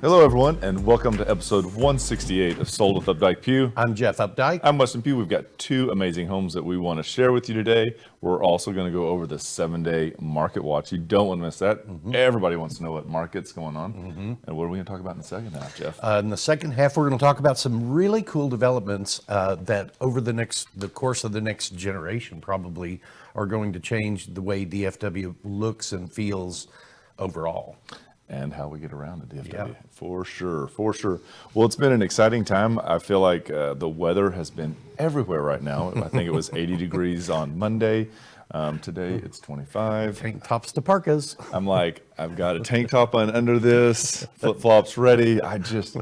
Hello, everyone, and welcome to episode 168 of Sold with Updike Pugh. I'm Jeff Updike. I'm Weston Pugh. We've got two amazing homes that we want to share with you today. We're also going to go over the 7-day market watch. You don't want to miss that. Everybody wants to know what market's going on. And what are we going to talk about in the second half, Jeff? In the second half, we're going to talk about some really cool developments that over the course of the next generation probably are going to change the way DFW looks and feels overall. And how we get around to DFW. Yeah. For sure. Well, it's been an exciting time. I feel like the weather has been everywhere right now. I think it was 80 degrees on Monday. Today it's 25. Tank tops to parkas. I'm like, I've got a tank top on under this, flip-flops ready. I just,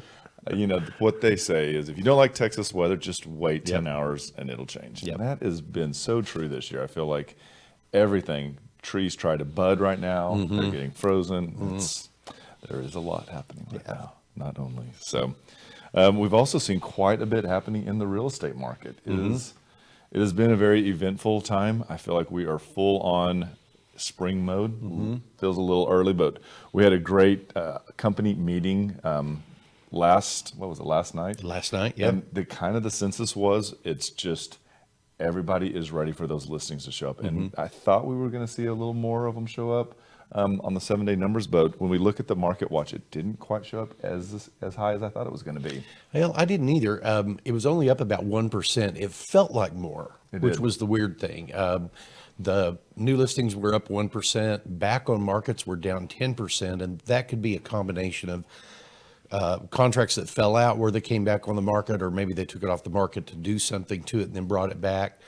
what they say is if you don't like Texas weather, just wait 10 hours and it'll change. Yep. And that has been so true this year. I feel like everything, trees try to bud right now. They're getting frozen. There is a lot happening right now, not only. So we've also seen quite a bit happening in the real estate market. It has been a very eventful time. I feel like we are full on spring mode. Feels a little early, but we had a great company meeting last night? Last night, yeah. And the census was, it's just everybody is ready for those listings to show up. And I thought we were going to see a little more of them show up on the 7-day numbers, but when we look at the market watch, it didn't quite show up as high as I thought it was going to be. Well, I didn't either. It was only up about 1%. It felt like more, which was the weird thing. The new listings were up 1%. Back on markets were down 10%, and that could be a combination of contracts that fell out where they came back on the market, or maybe they took it off the market to do something to it and then brought it back.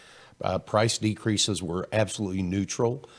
Price decreases were absolutely neutral.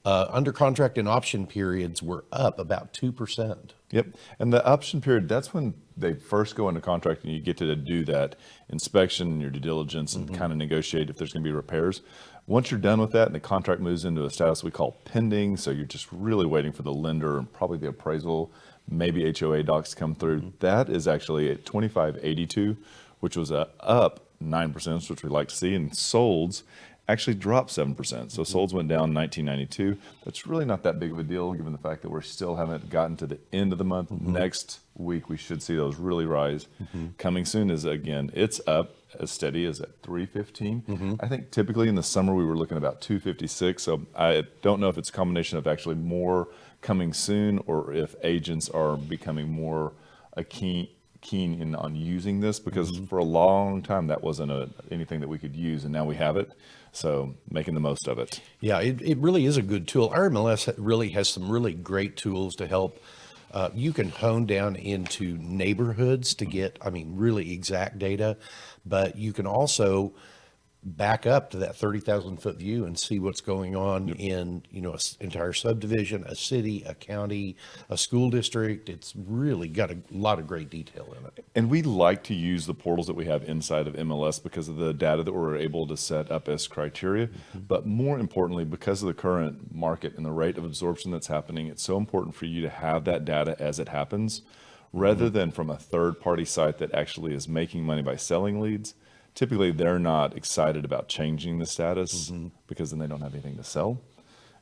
Under contract and option periods were up about 2%. Yep. And the option period, that's when they first go into contract and you get to do that inspection and your due diligence and kind of negotiate if there's going to be repairs. Once you're done with that and the contract moves into a status we call pending, so you're just really waiting for the lender and probably the appraisal, maybe HOA docs to come through, that is actually at 2582, which was up 9%, which we like to see, and solds actually dropped 7%. So solds went down 1992. That's really not that big of a deal given the fact that we still haven't gotten to the end of the month. Next week, we should see those really rise. Coming soon is, again, it's up as steady as at 315. I think typically in the summer, we were looking about 256. So I don't know if it's a combination of actually more coming soon or if agents are becoming more keen in on using this, because for a long time that wasn't anything that we could use, and now we have it. So making the most of it. Yeah, it really is a good tool. Our MLS really has some really great tools to help. You can hone down into neighborhoods to get, really exact data, but you can also back up to that 30,000 foot view and see what's going on in, an entire subdivision, a city, a county, a school district. It's really got a lot of great detail in it. And we like to use the portals that we have inside of MLS because of the data that we're able to set up as criteria. But more importantly, because of the current market and the rate of absorption that's happening, it's so important for you to have that data as it happens, rather than from a third-party site that actually is making money by selling leads. Typically, they're not excited about changing the status because then they don't have anything to sell,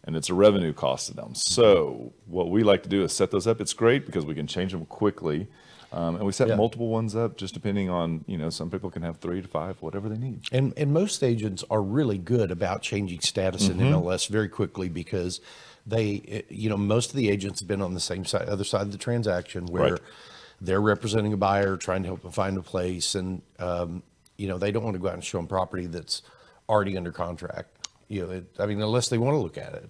and it's a revenue cost to them. So what we like to do is set those up. It's great because we can change them quickly, and we set multiple ones up just depending on, some people can have 3 to 5, whatever they need. And most agents are really good about changing status in MLS very quickly because they, most of the agents have been on the same side, other side of the transaction where they're representing a buyer, trying to help them find a place, and they don't want to go out and show them property that's already under contract. Unless they want to look at it.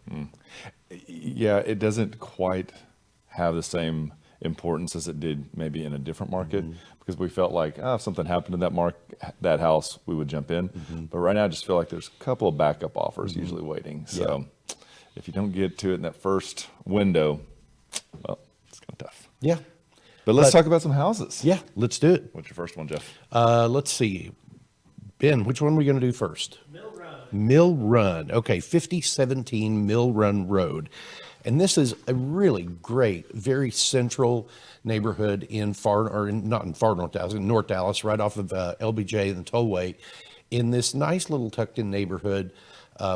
Yeah, it doesn't quite have the same importance as it did maybe in a different market because we felt like if something happened to that house, we would jump in. But right now, I just feel like there's a couple of backup offers usually waiting. So if you don't get to it in that first window, well, it's kind of tough. Yeah. But let's talk about some houses. Yeah, let's do it. What's your first one, Jeff? Let's see. Ben, which one are we going to do first? Mill Run. Okay, 5017 Mill Run Road. And this is a really great, very central neighborhood in North Dallas, right off of LBJ and the Tollway, in this nice little tucked-in neighborhood.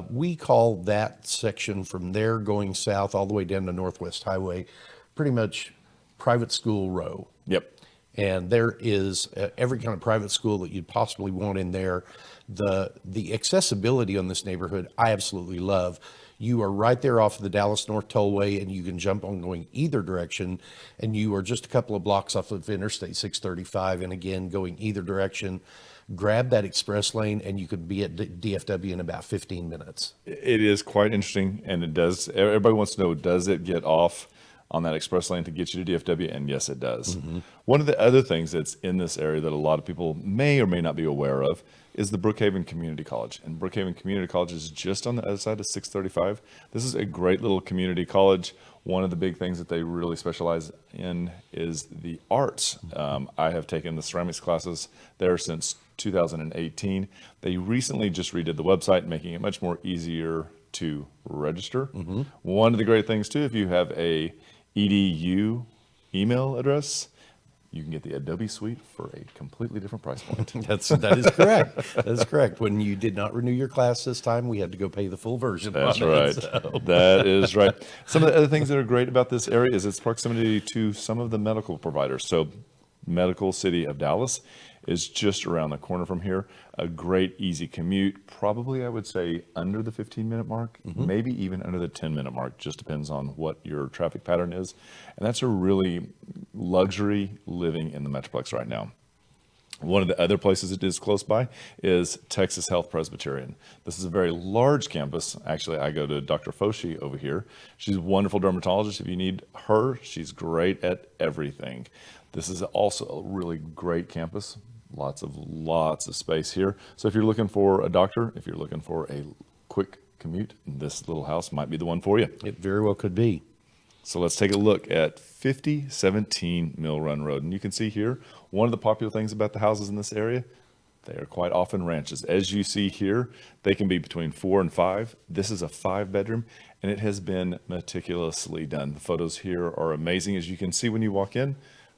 We call that section from there going south all the way down to Northwest Highway pretty much Private School Row. And there is every kind of private school that you'd possibly want in there. The accessibility on this neighborhood, I absolutely love. You are right there off of the Dallas North Tollway, and you can jump on going either direction. And you are just a couple of blocks off of Interstate 635, and again, going either direction. Grab that express lane, and you could be at DFW in about 15 minutes. It is quite interesting, and it does. Everybody wants to know, does it get off on that express lane to get you to DFW? And yes, it does. One of the other things that's in this area that a lot of people may or may not be aware of is the Brookhaven Community College. And Brookhaven Community College is just on the other side of 635. This is a great little community college. One of the big things that they really specialize in is the arts. I have taken the ceramics classes there since 2018. They recently just redid the website, making it much more easier to register. One of the great things too, if you have a EDU email address, you can get the Adobe Suite for a completely different price point. That is correct. That is correct. When you did not renew your class this time, we had to go pay the full version. That's right. That is right. Some of the other things that are great about this area is its proximity to some of the medical providers. So Medical City of Dallas is just around the corner from here. A great easy commute, probably I would say under the 15-minute mark, maybe even under the 10-minute mark, just depends on what your traffic pattern is. And that's a really luxury living in the Metroplex right now. One of the other places it is close by is Texas Health Presbyterian. This is a very large campus. Actually, I go to Dr. Foshi over here. She's a wonderful dermatologist. If you need her, she's great at everything. This is also a really great campus. Lots of space here. So if you're looking for a doctor, if you're looking for a quick commute, this little house might be the one for you. It very well could be. So let's take a look at 5017 Mill Run Road. And you can see here, one of the popular things about the houses in this area, they are quite often ranches. As you see here, they can be between 4 and 5. This is a 5-bedroom, and it has been meticulously done. The photos here are amazing. As you can see when you walk in,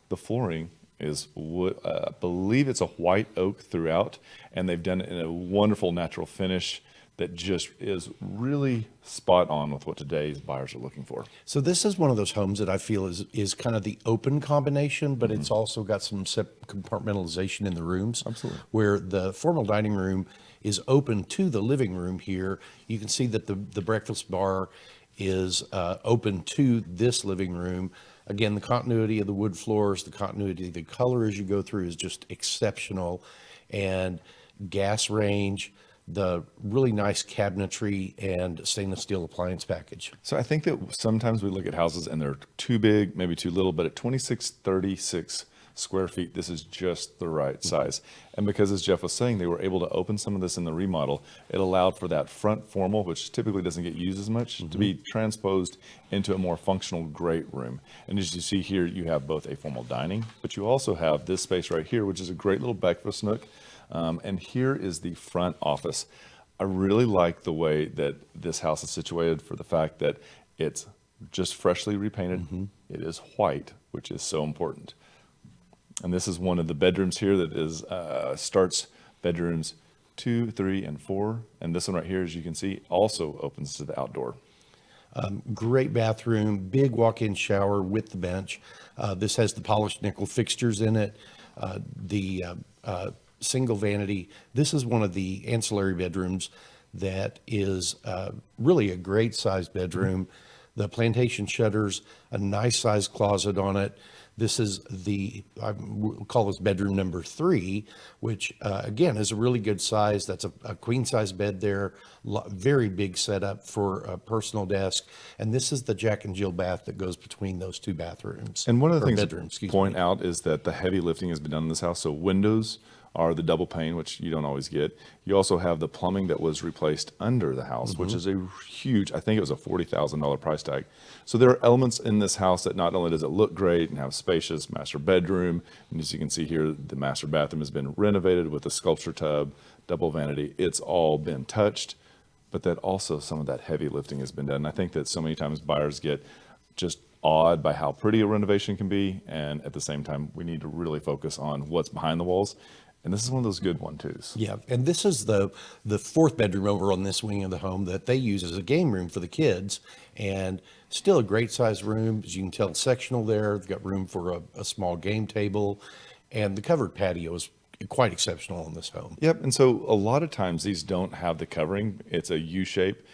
the flooring is wood, I believe it's a white oak throughout, and they've done it in a wonderful natural finish that just is really spot on with what today's buyers are looking for. So this is one of those homes that I feel is kind of the open combination, but it's also got some compartmentalization in the rooms. Absolutely. Where the formal dining room is open to the living room here. You can see that the breakfast bar is open to this living room. Again, the continuity of the wood floors, the continuity of the color as you go through is just exceptional. And gas range, the really nice cabinetry, and stainless steel appliance package. So I think that sometimes we look at houses and they're too big, maybe too little, but at 2636 square feet, this is just the right size. And because, as Jeff was saying, they were able to open some of this in the remodel, it allowed for that front formal, which typically doesn't get used as much, to be transposed into a more functional great room. And as you see here, you have both a formal dining, but you also have this space right here, which is a great little breakfast nook. And here is the front office. I really like the way that this house is situated for the fact that it's just freshly repainted. It is white, which is so important. And this is one of the bedrooms here that is starts bedrooms 2, 3, and 4. And this one right here, as you can see, also opens to the outdoor. Great bathroom, big walk-in shower with the bench. This has the polished nickel fixtures in it. The single vanity. This is one of the ancillary bedrooms that is really a great sized bedroom. The plantation shutters, a nice sized closet on it. This is I call this bedroom number 3, which again is a really good size. That's a queen size bed there, very big setup for a personal desk. And this is the Jack and Jill bath that goes between those 2 bathrooms. And one of the things to point out is that the heavy lifting has been done in this house. So windows are the double pane, which you don't always get. You also have the plumbing that was replaced under the house, which is a huge, I think it was a $40,000 price tag. So there are elements in this house that not only does it look great and have spacious master bedroom, and as you can see here, the master bathroom has been renovated with a sculpture tub, double vanity. It's all been touched, but that also some of that heavy lifting has been done. And I think that so many times buyers get just awed by how pretty a renovation can be, and at the same time, we need to really focus on what's behind the walls. And this is one of those good one twos. Yeah, and this is the fourth bedroom over on this wing of the home that they use as a game room for the kids, and still a great size room. As you can tell, sectional there. They've got room for a small game table, and the covered patio is quite exceptional in this home. Yep, and so a lot of times these don't have the covering. It's a U shape.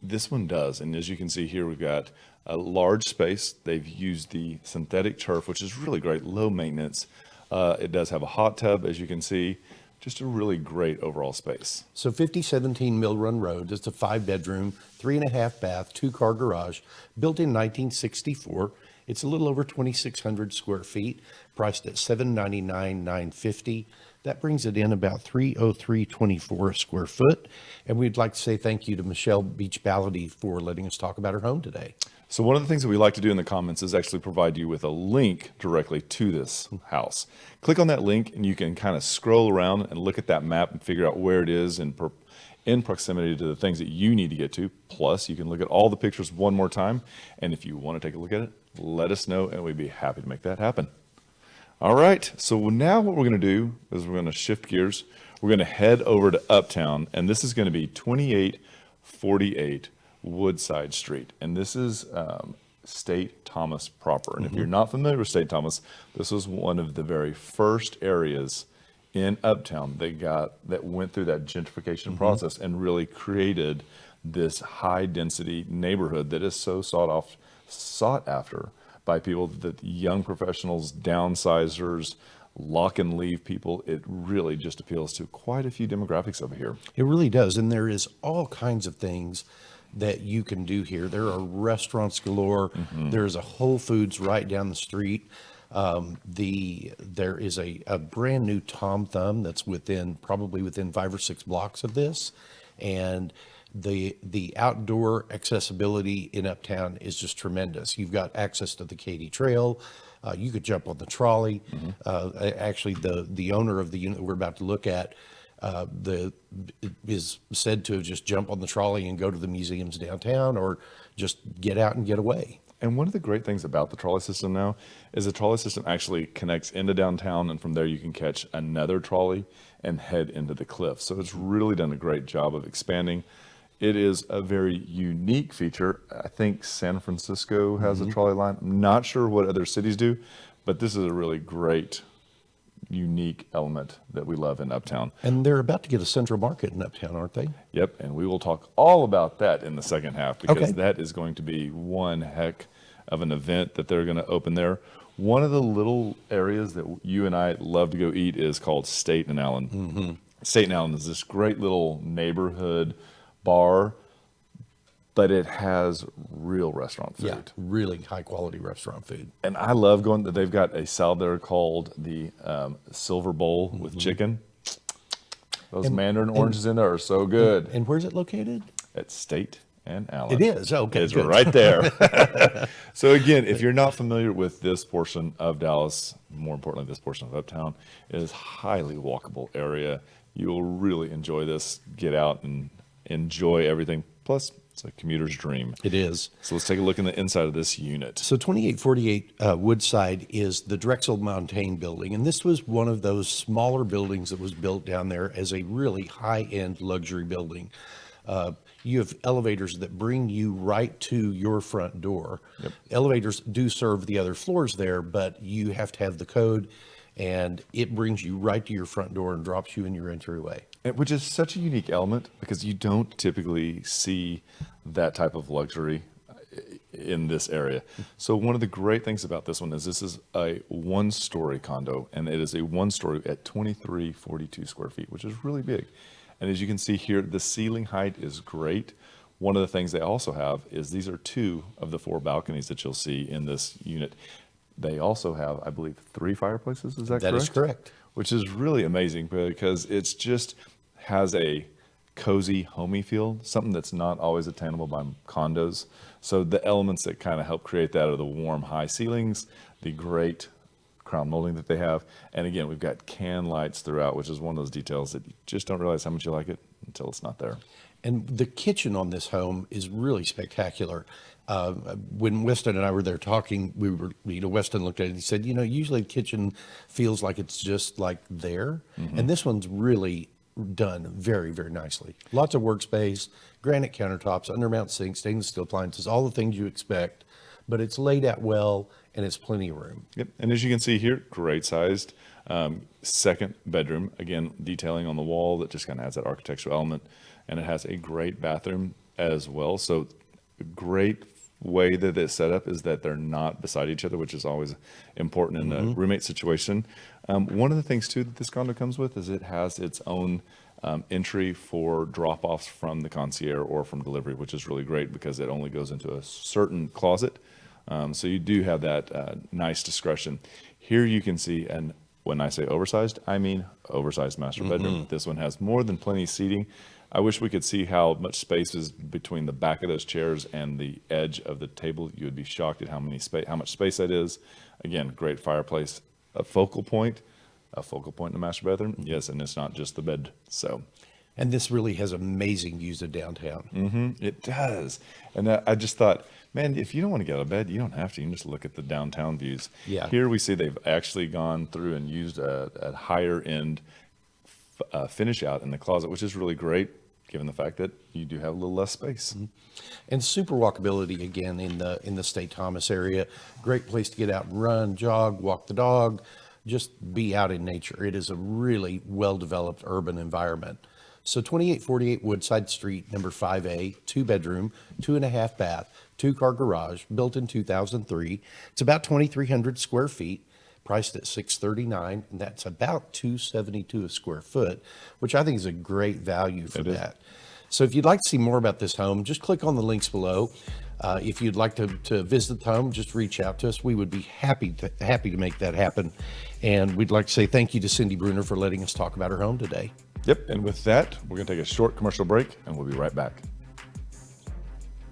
This one does, and as you can see here, we've got a large space. They've used the synthetic turf, which is really great, low maintenance. It does have a hot tub, as you can see. Just a really great overall space. So 5017 Mill Run Road, it's a 5-bedroom, 3.5 bath, 2-car garage, built in 1964. It's a little over 2,600 square feet, priced at $799,950. That brings it in about $303.24 a square foot. And we'd like to say thank you to Michele Beach Ballady for letting us talk about her home today. So one of the things that we like to do in the comments is actually provide you with a link directly to this house. Click on that link and you can kind of scroll around and look at that map and figure out where it is in proximity to the things that you need to get to. Plus, you can look at all the pictures one more time. And if you want to take a look at it, let us know and we'd be happy to make that happen. All right, so now what we're going to do is we're going to shift gears. We're going to head over to Uptown, and this is going to be 2848 Woodside Street. And this is St. Thomas proper. And if you're not familiar with St. Thomas, this was one of the very first areas in Uptown that went through that gentrification process and really created this high density neighborhood that is so sought after by people, that young professionals, downsizers, lock and leave people. It really just appeals to quite a few demographics over here. It really does. And there is all kinds of things that you can do here. There are restaurants galore. There's a Whole Foods right down the street. There is a brand new Tom Thumb that's probably within 5 or 6 blocks of this. And the outdoor accessibility in Uptown is just tremendous. You've got access to the Katy Trail. You could jump on the trolley. Actually, the owner of the unit we're about to look at is said to just jump on the trolley and go to the museums downtown, or just get out and get away. And one of the great things about the trolley system now is the trolley system actually connects into downtown, and from there you can catch another trolley and head into the cliff. So it's really done a great job of expanding. It is a very unique feature. I think San Francisco has a trolley line. I'm not sure what other cities do, but this is a really great, unique element that we love in Uptown. And they're about to get a Central Market in Uptown, aren't they? Yep, and we will talk all about that in the second half, because that is going to be one heck of an event that they're going to open there. One of the little areas that you and I love to go eat is called State and Allen. State and Allen is this great little neighborhood bar, but it has real restaurant food. Yeah, really high quality restaurant food. And I love going. They've got a salad there called the Silver Bowl with chicken. Those mandarin oranges in there are so good. And where's it located? At State and Allen. It is. Okay, it's good. right there. So again, if you're not familiar with this portion of Dallas, more importantly, this portion of Uptown, it is a highly walkable area. You will really enjoy this. Get out and enjoy everything. Plus, it's a commuter's dream. It is. So let's take a look in the inside of this unit. So 2848 Woodside is the Drexel Montaigne building. And this was one of those smaller buildings that was built down there as a really high-end luxury building. You have elevators that bring you right to your front door. Elevators do serve the other floors there, but you have to have the code, and it brings you right to your front door and drops you in your entryway. Which is such a unique element, because you don't typically see that type of luxury in this area. So one of the great things about this one is this is a one-story condo, and it is a one-story at 2342 square feet, which is really big. And as you can see here, the ceiling height is great. One of the things they also have is these are 2 of the 4 balconies that you'll see in this unit. They also have, I believe, 3 fireplaces. Is that correct? That is correct. Which is really amazing, because it's just has a cozy, homey feel, something that's not always attainable by condos. So the elements that kind of help create that are the warm, high ceilings, the great crown molding that they have. And again, we've got can lights throughout, which is one of those details that you just don't realize how much you like it until it's not there. And the kitchen on this home is really spectacular. When Weston and I were there talking, Weston looked at it and he said, usually the kitchen feels like it's just like there. And this one's really done very, very nicely. Lots of workspace, granite countertops, undermount sink, stainless steel appliances, all the things you expect, but it's laid out well and it's plenty of room. Yep. And as you can see here, great sized second bedroom. Again, detailing on the wall that just kind of adds that architectural element. And it has a great bathroom as well. So great way that it's set up is that they're not beside each other, which is always important in a roommate situation. One of the things too that this condo comes with is it has its own entry for drop-offs from the concierge or from delivery, which is really great because it only goes into a certain closet. So you do have that nice discretion. Here you can see, and when I say oversized, I mean oversized master bedroom. This one has more than plenty of seating. I wish we could see how much space is between the back of those chairs and the edge of the table. You would be shocked at how much space that is. Again, great fireplace, a focal point in the master bedroom. Yes, and it's not just the bed. So, and this really has amazing views of downtown. It does. And I just thought, man, if you don't want to get out of bed, you don't have to. You can just look at the downtown views. Yeah. Here we see they've actually gone through and used a higher end finish out in the closet, which is really great given the fact that you do have a little less space. And super walkability again in the St. Thomas area. Great place to get out and run, jog, walk the dog, just be out in nature. It is a really well-developed urban environment. So 2848 Woodside Street, number 5A, 2-bedroom, 2.5 bath, 2-car garage, built in 2003. It's about 2,300 square feet. Priced at $639, and that's about $272 a square foot, which I think is a great value for that. So if you'd like to see more about this home, just click on the links below. If you'd like to visit the home, just reach out to us. We would be happy to make that happen. And we'd like to say thank you to Cindy Bruner for letting us talk about her home today. Yep, and with that, we're going to take a short commercial break, and we'll be right back.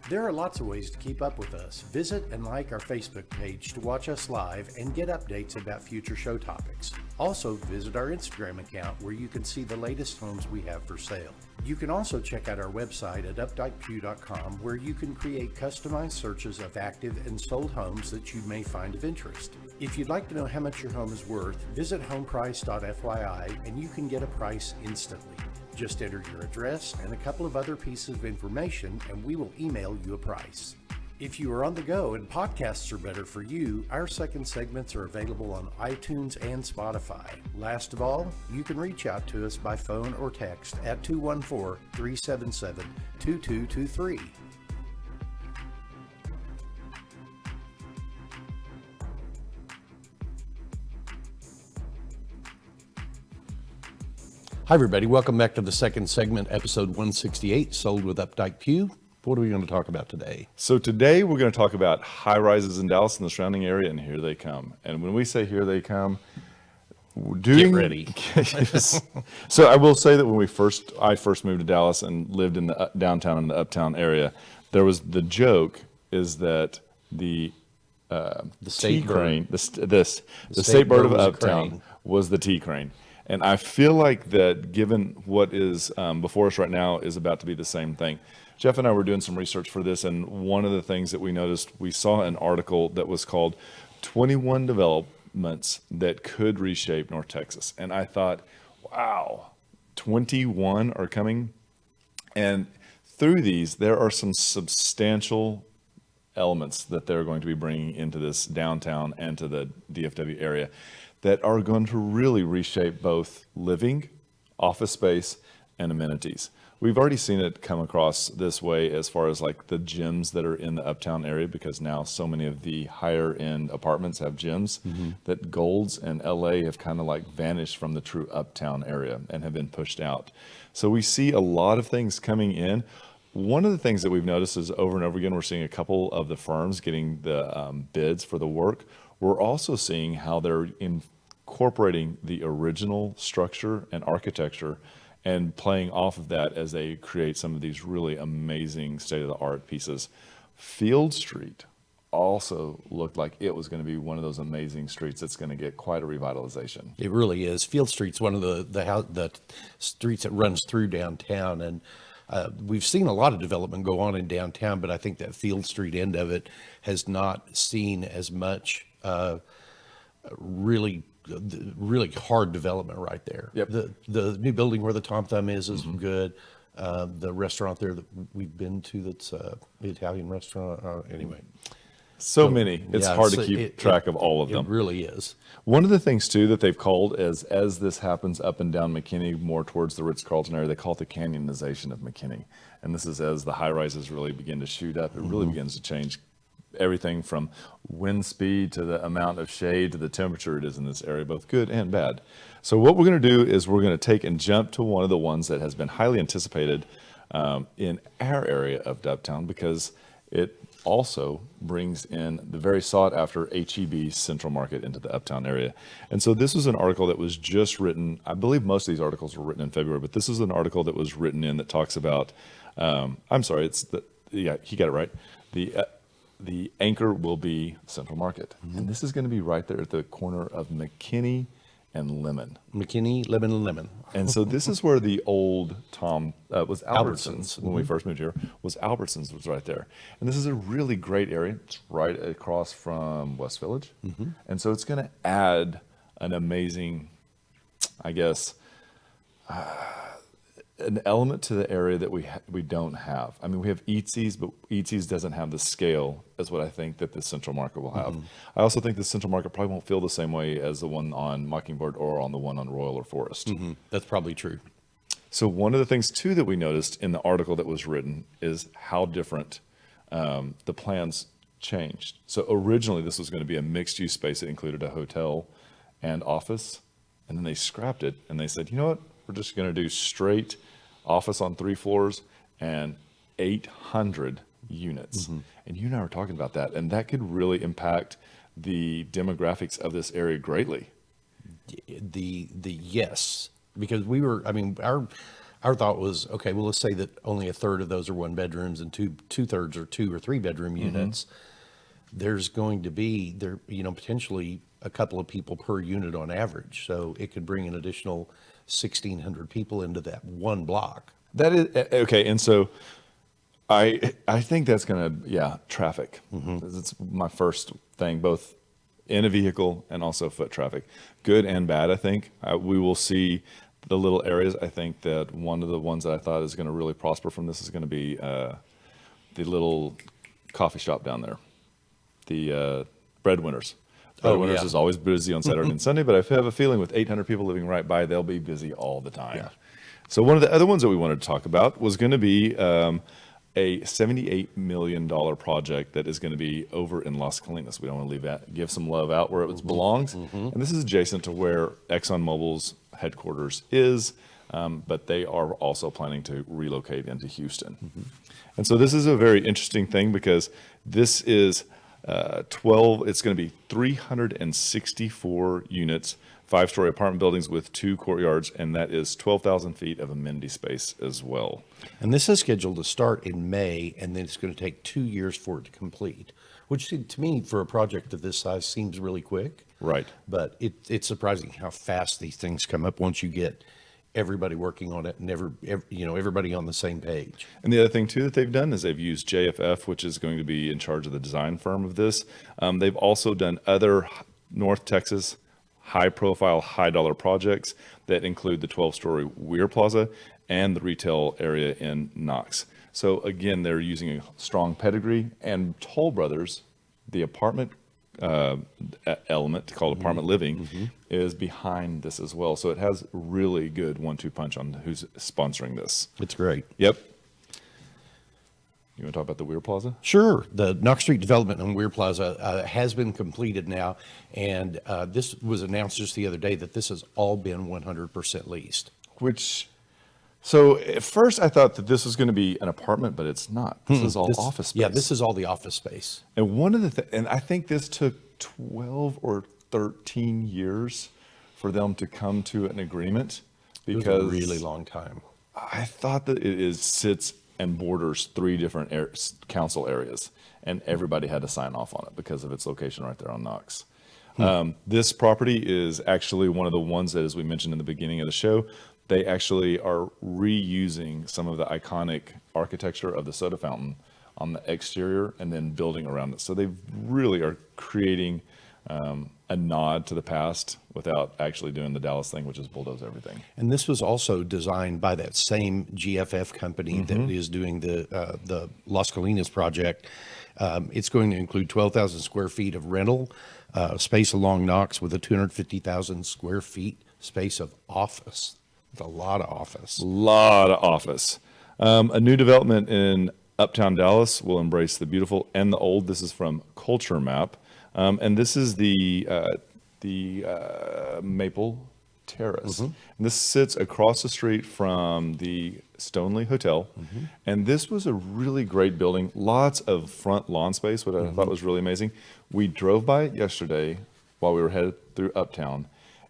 There are lots of ways to keep up with us. Visit and like our Facebook page to watch us live and get updates about future show topics. Also, visit our Instagram account where you can see the latest homes we have for sale. You can also check out our website at updikepugh.com where you can create customized searches of active and sold homes that you may find of interest. If you'd like to know how much your home is worth, visit homeprice.fyi and you can get a price instantly. Just enter your address and a couple of other pieces of information and we will email you a price. If you are on the go and podcasts are better for you, our second segments are available on iTunes and Spotify. Last of all, you can reach out to us by phone or text at 214-377-2223. Hi, everybody. Welcome back to the second segment, episode 168, Sold with Updike Pugh. What are we going to talk about today? So today we're going to talk about high rises in Dallas and the surrounding area, and here they come. And when we say here they come, get ready. So I will say that when I first moved to Dallas and lived in the downtown and the Uptown area, there was the joke is that the state crane, the state bird of Uptown was the T crane. And I feel like that given what is before us right now is about to be the same thing. Jeff and I were doing some research for this, and one of the things that we noticed, we saw an article that was called 21 Developments That Could Reshape North Texas. And I thought, wow, 21 are coming. And through these, there are some substantial elements that they're going to be bringing into this downtown and to the DFW area that are going to really reshape both living, office space, and amenities. We've already seen it come across this way as far as like the gyms that are in the Uptown area, because now so many of the higher end apartments have gyms that Golds and LA have kind of like vanished from the true Uptown area and have been pushed out. So we see a lot of things coming in. One of the things that we've noticed is over and over again, we're seeing a couple of the firms getting the bids for the work. We're also seeing how they're incorporating the original structure and architecture and playing off of that as they create some of these really amazing state-of-the-art pieces. Field Street also looked like it was going to be one of those amazing streets that's going to get quite a revitalization. It really is. Field Street's one of the streets that runs through downtown, and we've seen a lot of development go on in downtown, but I think that Field Street end of it has not seen as much really hard development right there. Yep. The new building where the Tom Thumb is good. The restaurant there that we've been to, that's the Italian restaurant. Anyway. So many. It's yeah, hard to keep track of all of them. It really is. One of the things too that they've called is, as this happens up and down McKinney, more towards the Ritz-Carlton area, they call it the canyonization of McKinney. And this is as the high rises really begin to shoot up. It really begins to change everything from wind speed to the amount of shade to the temperature it is in this area, both good and bad. So what we're going to do is we're going to take and jump to one of the ones that has been highly anticipated in our area of Uptown, because it also brings in the very sought after HEB Central Market into the Uptown area. And so this was an article that was just written, I believe most of these articles were written in February, but this is an article that was written in that talks about, yeah, he got it right. The anchor will be Central Market. And this is going to be right there at the corner of McKinney and Lemon. McKinney, Lemon, and Lemon. And so this is where the old Tom was Albertsons when we first moved here. Was Albertsons was right there, and this is a really great area. It's right across from West Village, and so it's going to add an amazing, I guess, an element to the area that we don't have. I mean, we have Eatzi's, but Eatzi's doesn't have the scale as what I think that the Central Market will have. I also think the Central Market probably won't feel the same way as the one on Mockingbird or on the one on Royal or Forest. That's probably true. So one of the things too that we noticed in the article that was written is how different the plans changed. So originally this was going to be a mixed use space that included a hotel and office, and then they scrapped it and they said, you know what? We're just going to do straight office on 3 floors and 800 units. And you and I were talking about that, and that could really impact the demographics of this area greatly. The yes, because our thought was, okay, well, let's say that only a third of those are 1 bedrooms and two thirds are 2 or 3 bedroom units. There's going to be potentially a couple of people per unit on average. So it could bring an additional 1,600 people into that one block. That is okay. And so I think that's going to, traffic. It's my first thing, both in a vehicle and also foot traffic, good and bad. I think we will see the little areas. I think that one of the ones that I thought is going to really prosper from this is going to be the little coffee shop down there, the Breadwinners. Breadwinners is always busy on Saturday and Sunday, but I have a feeling with 800 people living right by, they'll be busy all the time. Yeah. So one of the other ones that we wanted to talk about was going to be a $78 million project that is going to be over in Las Colinas. We don't want to leave that, give some love out where it belongs. And this is adjacent to where ExxonMobil's headquarters is, but they are also planning to relocate into Houston. And so this is a very interesting thing because this is it's going to be 364 units, 5-story apartment buildings with 2 courtyards, and that is 12,000 feet of amenity space as well. And this is scheduled to start in May, and then it's going to take 2 years for it to complete, which to me, for a project of this size, seems really quick. Right. But it's surprising how fast these things come up once you get everybody working on it and everybody on the same page. And the other thing too that they've done is they've used JFF, which is going to be in charge of the design firm of this. They've also done other North Texas high-profile, high-dollar projects that include the 12-story Weir Plaza and the retail area in Knox. So again, they're using a strong pedigree, and Toll Brothers, the apartment element called apartment living, is behind this as well. So it has really good 1-2 punch on who's sponsoring this. It's great. Yep. You want to talk about the Weir Plaza? Sure. The Knox Street development on Weir Plaza has been completed now, and this was announced just the other day that this has all been 100% leased. So at first I thought that this was going to be an apartment, but it's not. This is all office space. Yeah, this is all the office space. And one of the and I think this took 12 or 13 years for them to come to an agreement, because it was a really long time. I thought that it sits and borders 3 different council areas, and everybody had to sign off on it because of its location right there on Knox. This property is actually one of the ones that, as we mentioned in the beginning of the show, they actually are reusing some of the iconic architecture of the soda fountain on the exterior and then building around it. So they really are creating a nod to the past without actually doing the Dallas thing, which is bulldoze everything. And this was also designed by that same GFF company that is doing the Las Colinas project. It's going to include 12,000 square feet of rental space along Knox with a 250,000 square feet space of office. It's a lot of office. Lot of office. A new development in Uptown Dallas will embrace the beautiful and the old. This is from Culture Map. And this is the Maple Terrace. And this sits across the street from the Stoneleigh Hotel. And this was a really great building. Lots of front lawn space, which I thought was really amazing. We drove by it yesterday while we were headed through Uptown,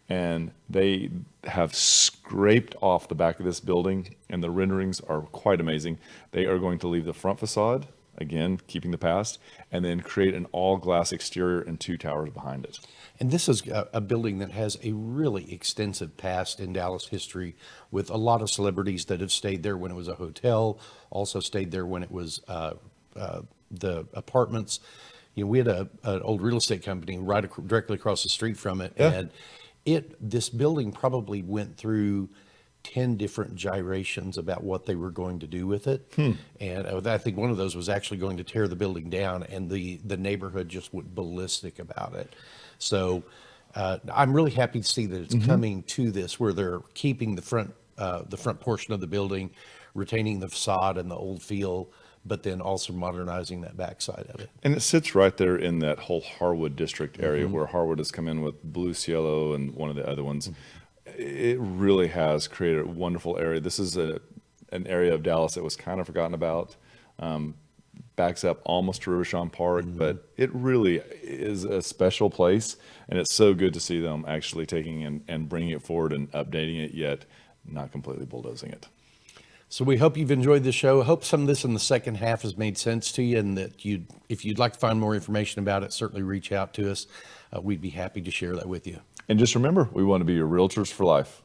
and they have scraped off the back of this building, and the renderings are quite amazing. They are going to leave the front facade, again, keeping the past, and then create an all-glass exterior and 2 towers behind it. And this is a building that has a really extensive past in Dallas history, with a lot of celebrities that have stayed there when it was a hotel, also stayed there when it was the apartments. You know, we had an old real estate company directly across the street from it, and this building probably went through 10 different gyrations about what they were going to do with it. And I think one of those was actually going to tear the building down, and the neighborhood just went ballistic about it. So I'm really happy to see that it's coming to this, where they're keeping the front portion of the building, retaining the facade and the old feel, but then also modernizing that backside of it. And it sits right there in that whole Harwood district area where Harwood has come in with Blue Cielo and one of the other ones. It really has created a wonderful area. This is an area of Dallas that was kind of forgotten about. Backs up almost to Rivershon Park, but it really is a special place, and it's so good to see them actually taking and bringing it forward and updating it, yet not completely bulldozing it. So we hope you've enjoyed the show. I hope some of this in the second half has made sense to you, and that if you'd like to find more information about it, certainly reach out to us. We'd be happy to share that with you. And just remember, we want to be your realtors for life.